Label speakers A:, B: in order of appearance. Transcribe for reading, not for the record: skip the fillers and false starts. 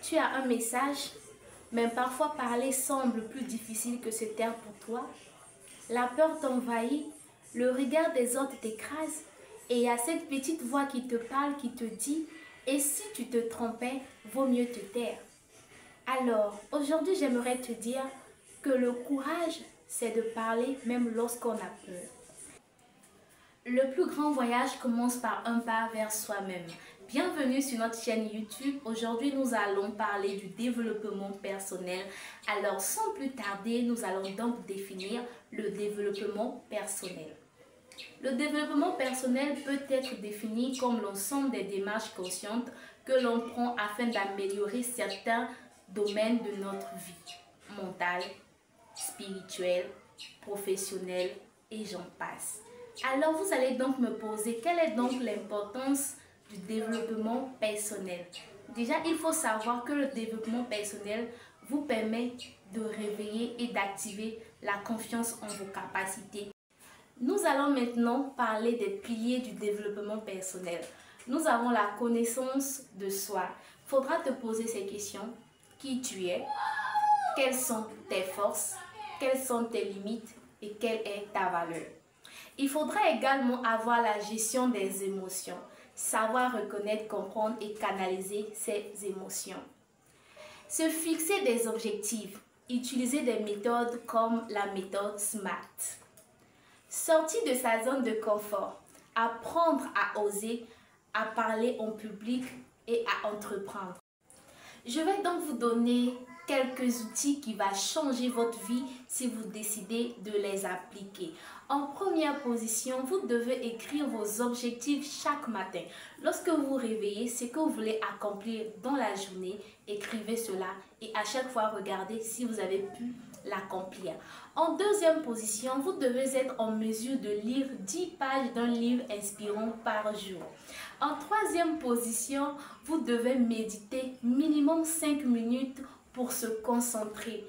A: Tu as un message, mais parfois parler semble plus difficile que se taire pour toi. La peur t'envahit, le regard des autres t'écrase et il y a cette petite voix qui te parle, qui te dit « Et si tu te trompais, vaut mieux te taire ». Alors, aujourd'hui, j'aimerais te dire que le courage, c'est de parler même lorsqu'on a peur. Le plus grand voyage commence par un pas vers soi-même. Bienvenue sur notre chaîne YouTube. Aujourd'hui, nous allons parler du développement personnel. Alors, sans plus tarder, nous allons donc définir le développement personnel. Le développement personnel peut être défini comme l'ensemble des démarches conscientes que l'on prend afin d'améliorer certains domaines de notre vie, mentale, spirituelle, professionnelle et j'en passe. Alors vous allez donc me poser quelle est donc l'importance du développement personnel. Déjà, il faut savoir que le développement personnel vous permet de réveiller et d'activer la confiance en vos capacités. Nous allons maintenant parler des piliers du développement personnel. Nous avons la connaissance de soi. Il faudra te poser ces questions. Qui tu es? Quelles sont tes forces? Quelles sont tes limites? Et quelle est ta valeur? Il faudra également avoir la gestion des émotions, savoir reconnaître, comprendre et canaliser ces émotions. Se fixer des objectifs, utiliser des méthodes comme la méthode SMART. Sortir de sa zone de confort, apprendre à oser, à parler en public et à entreprendre. Je vais donc vous donner quelques outils qui vont changer votre vie si vous décidez de les appliquer. En première position, vous devez écrire vos objectifs chaque matin. Lorsque vous vous réveillez, ce que vous voulez accomplir dans la journée, écrivez cela et à chaque fois regardez si vous avez pu l'accomplir. En deuxième position, vous devez être en mesure de lire 10 pages d'un livre inspirant par jour. En troisième position, vous devez méditer minimum 5 minutes pour se concentrer.